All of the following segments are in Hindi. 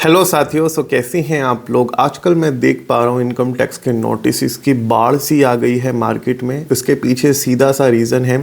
हेलो साथियों, कैसे हैं आप लोग। आजकल मैं देख पा रहा हूँ इनकम टैक्स के नोटिस की बाढ़ सी आ गई है मार्केट में। इसके पीछे सीधा सा रीज़न है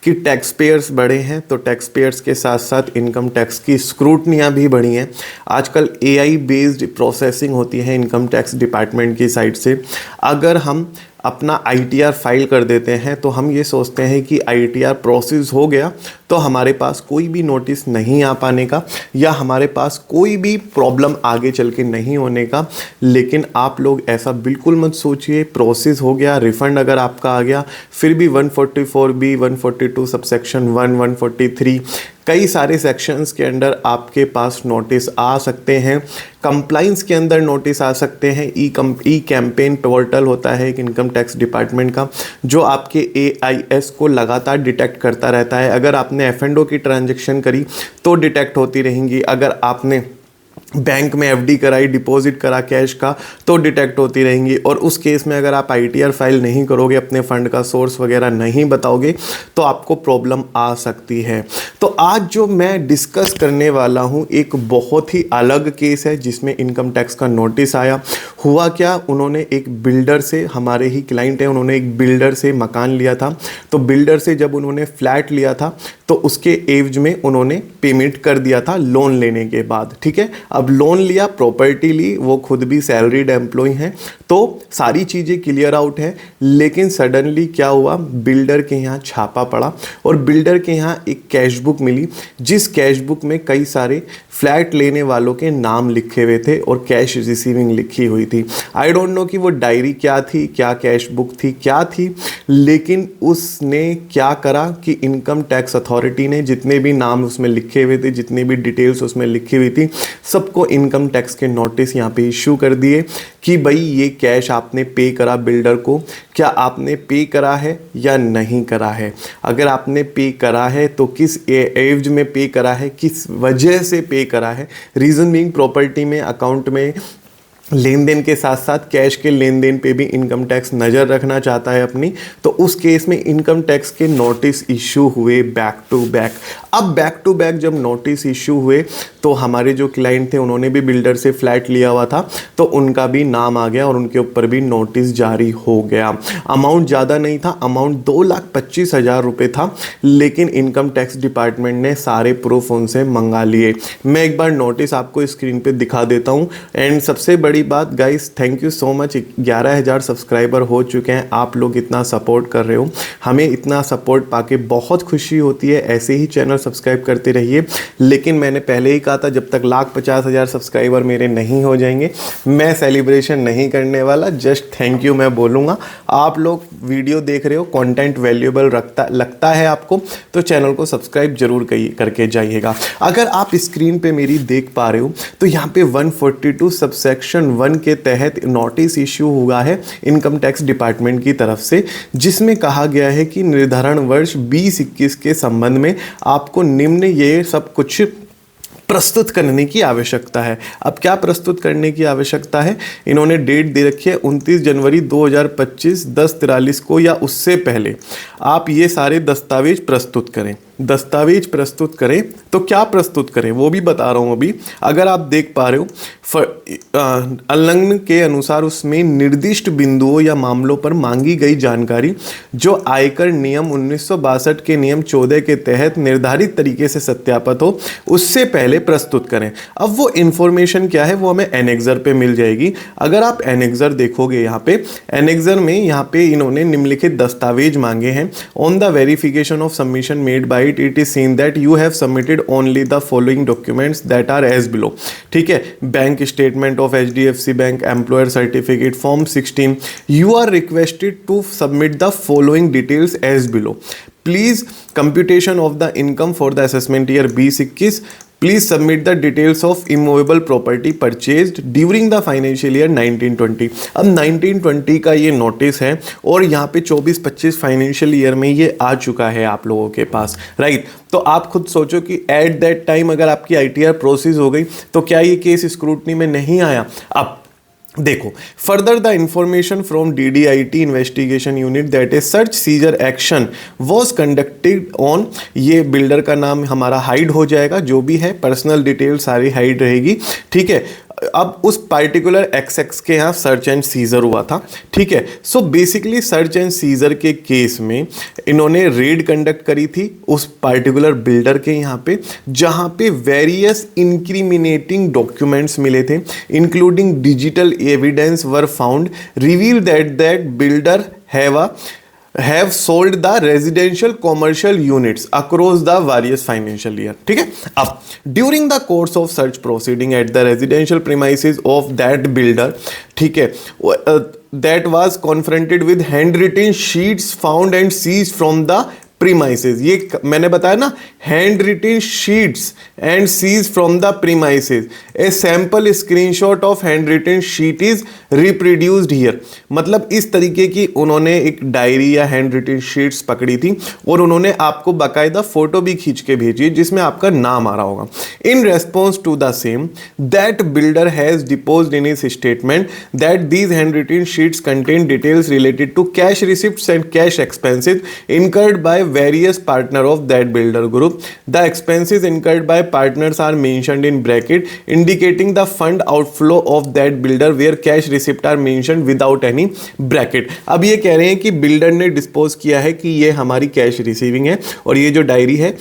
कि टैक्स पेयर्स बढ़े हैं, तो टैक्स पेयर्स के साथ साथ इनकम टैक्स की स्क्रूटनियाँ भी बढ़ी हैं। आजकल एआई बेस्ड प्रोसेसिंग होती है इनकम टैक्स डिपार्टमेंट की साइड से। अगर हम अपना आईटीआर फाइल कर देते हैं तो हम ये सोचते हैं कि आईटीआर प्रोसेस हो गया तो हमारे पास कोई भी नोटिस नहीं आ पाने का या हमारे पास कोई भी प्रॉब्लम आगे चल के नहीं होने का। लेकिन आप लोग ऐसा बिल्कुल मत सोचिए। प्रोसेस हो गया, रिफंड अगर आपका आ गया, फिर भी 144B, 142 सबसेक्शन 1, 143 कई सारे सेक्शंस के अंडर आपके पास नोटिस आ सकते हैं। कंप्लाइंस के अंदर नोटिस आ सकते हैं। ई कैंपेन पोर्टल होता है एक इनकम टैक्स डिपार्टमेंट का, जो आपके एआईएस को लगातार डिटेक्ट करता रहता है। अगर आपने एफ&ओ की ट्रांजैक्शन करी तो डिटेक्ट होती रहेंगी। अगर आपने बैंक में एफडी कराई, डिपॉजिट करा कैश का, तो डिटेक्ट होती रहेंगी। और उस केस में अगर आप आईटीआर फाइल नहीं करोगे, अपने फंड का सोर्स वगैरह नहीं बताओगे, तो आपको प्रॉब्लम आ सकती है। तो आज जो मैं डिस्कस करने वाला हूँ एक बहुत ही अलग केस है जिसमें इनकम टैक्स का नोटिस आया। हुआ क्या, उन्होंने एक बिल्डर से, हमारे ही क्लाइंट है, उन्होंने एक बिल्डर से मकान लिया था। तो बिल्डर से जब उन्होंने फ्लैट लिया था तो उसके एवज में उन्होंने पेमेंट कर दिया था लोन लेने के बाद। ठीक है, अब लोन लिया, प्रॉपर्टी ली, वो खुद भी सैलरीड एम्प्लॉय हैं, तो सारी चीज़ें क्लियर आउट है। लेकिन सडनली क्या हुआ, बिल्डर के यहाँ छापा पड़ा और बिल्डर के यहाँ एक कैश बुक मिली, जिस कैश बुक में कई सारे फ्लैट लेने वालों के नाम लिखे हुए थे और कैश रिसीविंग लिखी हुई थी। आई डोंट नो कि वो डायरी क्या थी, क्या कैश बुक थी, क्या थी। लेकिन उसने क्या करा कि इनकम टैक्स अथॉरिटी ने जितने भी नाम उसमें लिखे हुए थे, जितनी भी डिटेल्स उसमें लिखी हुई थी, सबको इनकम टैक्स के नोटिस यहाँ पे इशू कर दिए कि भाई ये कैश आपने पे करा बिल्डर को, क्या आपने पे करा है या नहीं करा है। अगर आपने पे करा है तो किस एवज में पे करा है, किस वजह से पे करा है। रीज़न बीइंग प्रॉपर्टी में, अकाउंट में लेन देन के साथ साथ कैश के लेन देन पे भी इनकम टैक्स नज़र रखना चाहता है अपनी। तो उस केस में इनकम टैक्स के नोटिस इशू हुए बैक टू बैक। अब बैक टू बैक जब नोटिस इशू हुए तो हमारे जो क्लाइंट थे उन्होंने भी बिल्डर से फ्लैट लिया हुआ था, तो उनका भी नाम आ गया और उनके ऊपर भी नोटिस जारी हो गया। अमाउंट ज़्यादा नहीं था, अमाउंट 2,25,000 रुपये था। लेकिन इनकम टैक्स डिपार्टमेंट ने सारे प्रूफ उनसे मंगा लिए। मैं एक बार नोटिस आपको स्क्रीन पे दिखा देता हूँ। एंड सबसे बड़ी बात guys, thank you so much, 11,000 subscriber हो चुके हैं। आप लोग इतना सपोर्ट कर रहे हो, हमें इतना सपोर्ट पाके बहुत खुशी होती है। ऐसे ही चैनल सब्सक्राइब करते रहिए। लेकिन मैंने पहले ही कहा था, जब तक 1,50,000 सब्सक्राइबर मेरे नहीं हो जाएंगे मैं सेलिब्रेशन नहीं करने वाला। जस्ट थैंक यू मैं बोलूँगा। आप लोग वीडियो देख रहे हो, कंटेंट वैल्यूएबल लगता है आपको, तो चैनल को सब्सक्राइब जरूर करके जाइएगा। अगर आप स्क्रीन पे मेरी देख पा रहे हो तो यहाँ पे 142 सबसेक्शन 1 के तहत नोटिस इश्यू हुआ है इनकम टैक्स डिपार्टमेंट की तरफ से, जिसमें कहा गया है कि निर्धारण वर्ष 2021 के संबंध में आपको निम्न ये सब कुछ प्रस्तुत करने की आवश्यकता है। अब क्या प्रस्तुत करने की आवश्यकता है, इन्होंने डेट दे रखी है 29 जनवरी 2025 10:43 को या उससे पहले आप ये सारे दस्तावेज प्रस्तुत करें। दस्तावेज प्रस्तुत करें तो क्या प्रस्तुत करें वो भी बता रहा हूँ अभी। अगर आप देख पा रहे हो उल्लंघन के अनुसार उसमें निर्दिष्ट बिंदुओं या मामलों पर मांगी गई जानकारी जो आयकर नियम 1962 के नियम 14 के तहत निर्धारित तरीके से सत्यापित हो, उससे पहले प्रस्तुत करें। अब वो इंफॉर्मेशन क्या है वो हमें एनेक्सर पे मिल जाएगी। अगर आप एनेक्सर देखोगे, यहाँ पे एनेक्सर में यहाँ पे इन्होंने निम्नलिखित दस्तावेज मांगे हैं। On the verification of submission made by it is seen that you have submitted only the following documents that are as below। ठीक है, bank statement of HDFC bank, employer certificate, form 16। you are requested to submit the following details as below। Please computation of the income for the assessment year 2021। Please submit the details of immovable property purchased during the financial year 1920। अब 1920 का ये नोटिस है और यहाँ पे 24-25 फाइनेंशियल ईयर में ये आ चुका है आप लोगों के पास, राइट। तो आप खुद सोचो कि एट दैट टाइम अगर आपकी आईटीआर प्रोसेस हो गई तो क्या ये केस स्क्रूटनी में नहीं आया। अब देखो, further the information from DDIT investigation unit that A search seizure action was conducted on, ये बिल्डर का नाम हमारा हाइड हो जाएगा, जो भी है पर्सनल डिटेल सारी हाइड रहेगी, ठीक है। अब उस पार्टिकुलर एक्स के यहाँ सर्च एंड सीजर हुआ था, ठीक है। So basically search and seizure के केस में इन्होंने रेड कंडक्ट करी थी उस पार्टिकुलर बिल्डर के यहाँ पे, जहाँ पे वेरियस इंक्रिमिनेटिंग डॉक्यूमेंट्स मिले थे, including digital evidence were found reveal that builder have sold the residential commercial units across the various financial year, ठीक है। अब during the course of such proceeding at the residential premises of that builder, ठीक है, that was confronted with handwritten sheets found and seized from the premises, ये मैंने बताया ना, hand written sheets and seize from the premises, a sample screenshot of hand written sheet is reproduced here. मतलब इस तरीके की उन्होंने एक डायरी या हैंड रिटन शीट्स पकड़ी थी और उन्होंने आपको बाकायदा फोटो भी खींच के भेजी जिसमें आपका नाम आ रहा होगा। In response to the same that builder has deposed in his statement that these hand written sheets contain details related to cash receipts and cash expenses incurred by various partner of that builder group. The expenses incurred by partners are mentioned in bracket indicating the fund outflow of that builder where cash receipt are mentioned without any bracket. अब ये कह रहे हैं कि बिल्डर ने डिस्पोज किया है कि ये हमारी कैश रिसीविंग है और ये जो डायरी है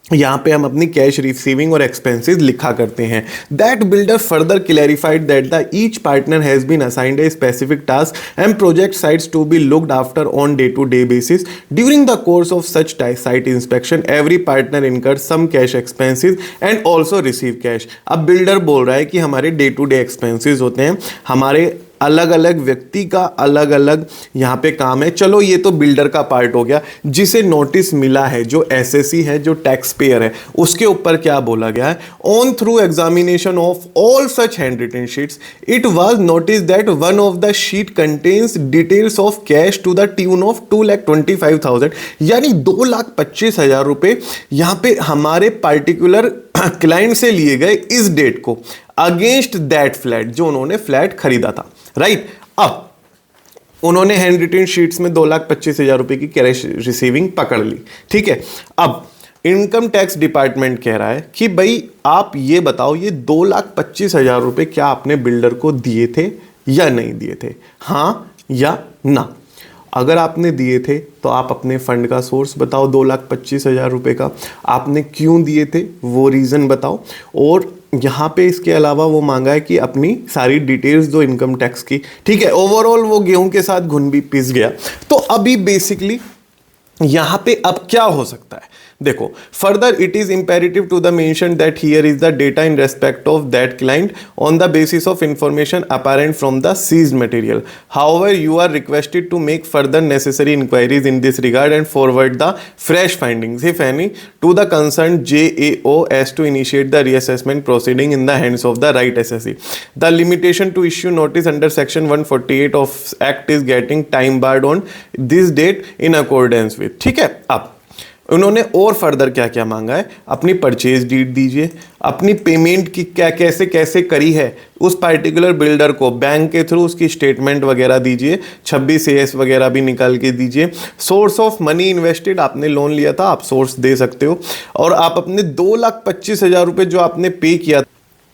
यहाँ पे हम अपनी कैश रिसीविंग और एक्सपेंसेस लिखा करते हैं। That builder further clarified that the each partner has been assigned a specific task and project sites to be looked after on day to day basis during the course of such site inspection every partner incur some cash expenses and also receive cash. अब बिल्डर बोल रहा है कि हमारे डे टू डे एक्सपेंसेस होते हैं, हमारे अलग अलग व्यक्ति का अलग अलग यहाँ पे काम है। चलो ये तो बिल्डर का पार्ट हो गया। जिसे नोटिस मिला है, जो एसएससी है, जो टैक्स पेयर है, उसके ऊपर क्या बोला गया है, on through examination of all such hand written sheets it was notice that one of the sheet contains details of cash to the tune of 2,25,000, यानी 2,25,000 रुपए यहाँ पे हमारे पार्टिकुलर क्लाइंट से लिए गए इस डेट को अगेंस्ट दैट फ्लैट, जो उन्होंने फ्लैट खरीदा था, राइट। अब उन्होंने हैंड रिटन शीट्स में 2,25,000 रुपए की कैश रिसीविंग पकड़ ली, ठीक है। अब इनकम टैक्स डिपार्टमेंट कह रहा है कि भाई आप ये बताओ, ये 2,25,000 रुपए क्या आपने बिल्डर को दिए थे या नहीं दिए थे, हाँ या ना। अगर आपने दिए थे तो आप अपने फंड का सोर्स बताओ 2,25,000 रुपए का, आपने क्यों दिए थे वो रीज़न बताओ। और यहाँ पे इसके अलावा वो मांगा है कि अपनी सारी डिटेल्स दो इनकम टैक्स की, ठीक है। ओवरऑल वो गेहूं के साथ घुन भी पिस गया। तो अभी बेसिकली यहाँ पे अब क्या हो सकता है, देखो, further it is imperative to the mention that here is the data in respect of that client on the basis of information apparent from the seized material. However you are requested to make further necessary inquiries in this regard and forward the fresh findings if any to the concern JAO as to initiate the reassessment proceeding in the hands of the right assessee. The limitation to issue notice under section 148 of act is getting time barred on this date in accordance with, ठीक है। अब उन्होंने और फर्दर क्या क्या मांगा है, अपनी परचेज डीड दीजिए, अपनी पेमेंट की क्या कैसे कैसे करी है उस पार्टिकुलर बिल्डर को बैंक के थ्रू उसकी स्टेटमेंट वगैरह दीजिए, 26 AS वगैरह भी निकाल के दीजिए। सोर्स ऑफ मनी इन्वेस्टेड, आपने लोन लिया था, आप सोर्स दे सकते हो। और आप अपने 2,25,000 रुपये जो आपने पे किया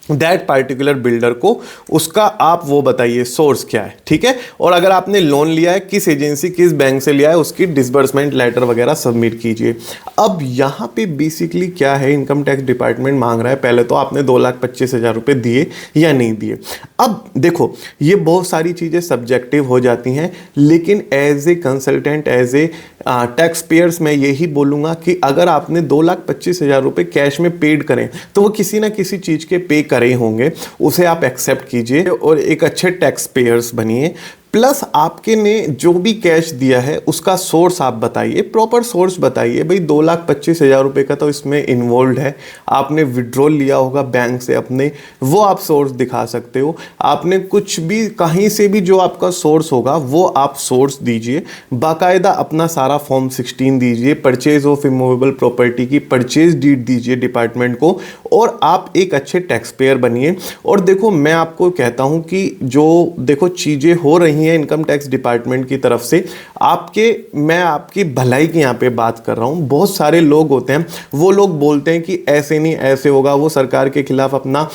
दैट पार्टिकुलर बिल्डर को, उसका आप वो बताइए सोर्स क्या है, ठीक है। और अगर आपने लोन लिया है, किस एजेंसी किस बैंक से लिया है, उसकी डिसबर्समेंट लेटर वगैरह सबमिट कीजिए। अब यहाँ पे बेसिकली क्या है, इनकम टैक्स डिपार्टमेंट मांग रहा है, पहले तो आपने 2,25,000 रुपये दिए या नहीं दिए। अब देखो, ये बहुत सारी चीज़ें सब्जेक्टिव हो जाती हैं, लेकिन as a consultant, as a tax payers मैं यही बोलूँगा कि अगर आपने 2,25,000 रुपये कैश में पेड करें तो वो किसी ना किसी चीज़ के पे करे होंगे, उसे आप एक्सेप्ट कीजिए और एक अच्छे टैक्स पेयर्स बनिए। प्लस आपके ने जो भी कैश दिया है उसका सोर्स आप बताइए, प्रॉपर सोर्स बताइए। भाई 2,25,000 रुपये का तो इसमें इन्वॉल्व है, आपने विड्रॉल लिया होगा बैंक से अपने, वो आप सोर्स दिखा सकते हो। आपने कुछ भी कहीं से भी जो आपका सोर्स होगा वो आप सोर्स दीजिए, बाकायदा अपना सारा फॉर्म 16 दीजिए, परचेज ऑफ इमूवेबल प्रॉपर्टी की परचेज डीड दीजिए डिपार्टमेंट को, और आप एक अच्छे टैक्स पेयर बनिए। और देखो, मैं आपको कहता हूँ कि जो देखो चीज़ें हो रही है इनकम टैक्स डिपार्टमेंट की तरफ से, मैं आपकी भलाई की यहाँ पे बात कर रहा हूँ। बहुत सारे लोग होते हैं, वो लोग बोलते हैं कि ऐसे नहीं ऐसे होगा, वो सरकार के खिलाफ अपना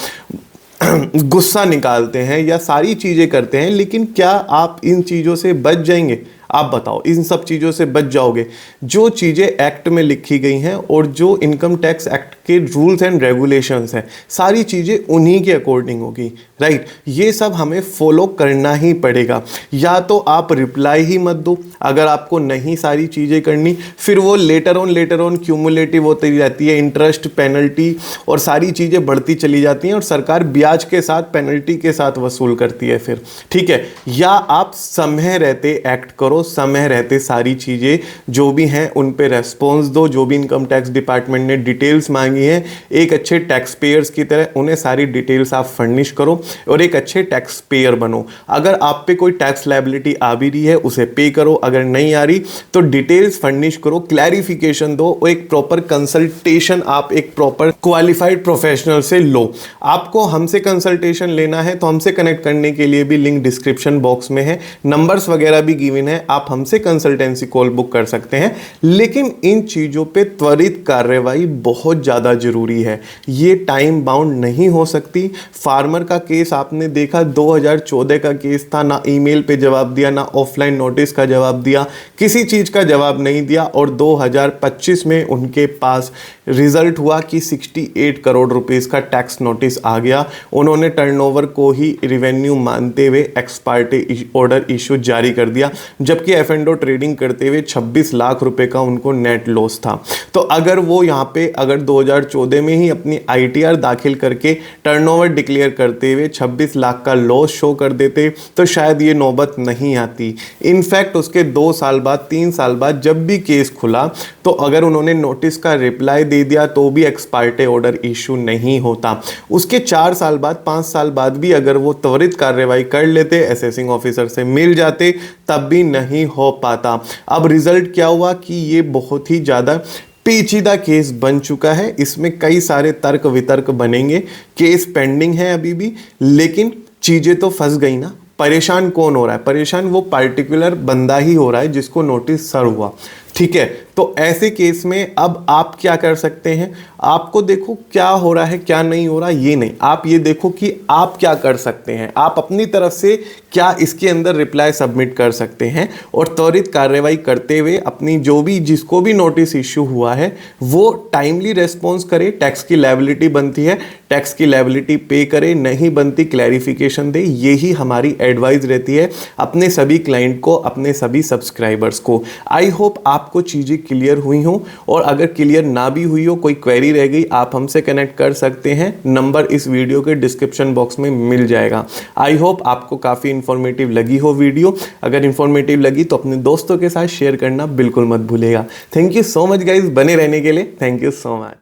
गुस्सा निकालते हैं या सारी चीज़ें करते हैं, लेकिन क्या आप इन चीज़ों से बच जाएंगे? आप बताओ, इन सब चीज़ों से बच जाओगे? जो चीज़ें एक्ट में लिखी गई हैं और जो इनकम टैक्स एक्ट के रूल्स एंड रेगुलेशंस हैं, सारी चीज़ें उन्हीं के अकॉर्डिंग होगी, राइट? ये सब हमें फॉलो करना ही पड़ेगा। या तो आप रिप्लाई ही मत दो अगर आपको नहीं सारी चीज़ें करनी, फिर वो लेटर ऑन क्यूमुलेटिव होती रहती है, इंटरेस्ट, पेनल्टी और सारी चीज़ें बढ़ती चली जाती हैं और सरकार ब्याज के साथ, पेनल्टी के साथ वसूल करती है फिर, ठीक है? या आप समय रहते एक्ट करो, समय रहते सारी चीज़ें जो भी हैं उन पे रेस्पॉन्स दो। जो भी इनकम टैक्स डिपार्टमेंट ने डिटेल्स मांगी हैं, एक अच्छे टैक्स पेयर्स की तरह उन्हें सारी डिटेल्स आप फर्निश करो और एक अच्छे टैक्स पेयर बनो। अगर आप पे कोई टैक्स लायबिलिटी आ भी रही है उसे पे करो, अगर नहीं आ रही तो डिटेल्स फर्निश करो, क्लैरिफिकेशन दो और एक प्रॉपर कंसल्टेशन आप एक प्रॉपर क्वालिफाइड प्रोफेशनल से लो। आपको हमसे कंसल्टेशन लेना है तो हमसे कनेक्ट करने के लिए भी लिंक डिस्क्रिप्शन बॉक्स में है, नंबर्स वगैरह भी गिवन है, आप हमसे कंसल्टेंसी कॉल बुक कर सकते हैं। लेकिन इन चीज़ों पे त्वरित कार्रवाई बहुत ज़्यादा जरूरी है, ये टाइम बाउंड नहीं हो सकती। फार्मर का केस आपने देखा, 2014 का केस था, ना ईमेल पे जवाब दिया, ना ऑफलाइन नोटिस का जवाब दिया, किसी चीज़ का जवाब नहीं दिया और 2025 में उनके पास रिजल्ट हुआ कि 68 करोड़ रुपीस का टैक्स नोटिस आ गया। उन्होंने टर्नओवर को ही रेवेन्यू मानते हुए एक्स पार्टी ऑर्डर इशू जारी कर दिया, जबकि एफ&ओ ट्रेडिंग करते हुए 26 लाख रुपए का उनको नेट लॉस था। तो अगर वो यहाँ पे अगर 2014 में ही अपनी ITR दाखिल करके टर्नओवर डिक्लेयर करते हुए 26 लाख का लॉस शो कर देते तो शायद ये नौबत नहीं आती। इनफैक्ट उसके 2 साल बाद, 3 साल बाद जब भी केस खुला तो अगर उन्होंने नोटिस का रिप्लाई दे दिया तो भी एक्स पार्टी ऑर्डर इशू नहीं होता। उसके 4 साल बाद, 5 साल बाद भी अगर वो त्वरित कार्रवाई कर लेते, असेसिंग ऑफिसर से मिल जाते, तब भी नहीं हो पाता। अब रिजल्ट क्या हुआ कि ये बहुत ही ज़्यादा पेचीदा केस बन चुका है, इसमें कई सारे तर्क वितर्क बनेंगे, केस पेंडिंग है अभी भी, लेकिन चीज़ें तो फंस गई ना। परेशान कौन हो रहा है? परेशान वो पार्टिकुलर बंदा ही हो रहा है जिसको नोटिस सर्व हुआ, ठीक है? तो ऐसे केस में अब आप क्या कर सकते हैं? आपको देखो क्या हो रहा है क्या नहीं हो रहा ये नहीं, आप ये देखो कि आप क्या कर सकते हैं, आप अपनी तरफ से क्या इसके अंदर रिप्लाई सबमिट कर सकते हैं और त्वरित कार्रवाई करते हुए अपनी जो भी जिसको भी नोटिस इश्यू हुआ है वो टाइमली रेस्पॉन्स करे। टैक्स की लायबिलिटी बनती है, टैक्स की लायबिलिटी पे करे, नहीं बनती क्लैरिफिकेशन दे। यही हमारी एडवाइस रहती है अपने सभी क्लाइंट को, अपने सभी सब्सक्राइबर्स को। आई होप आपको चीज़ें क्लियर हुई हो, और अगर क्लियर ना भी हुई हो, कोई क्वेरी रह गई, आप हमसे कनेक्ट कर सकते हैं, नंबर इस वीडियो के डिस्क्रिप्शन बॉक्स में मिल जाएगा। आई होप आपको काफ़ी इंफॉर्मेटिव लगी हो वीडियो। अगर इंफॉर्मेटिव लगी तो अपने दोस्तों के साथ शेयर करना बिल्कुल मत भूलिएगा। Thank you so much guys, बने रहने के लिए थैंक यू सो मच।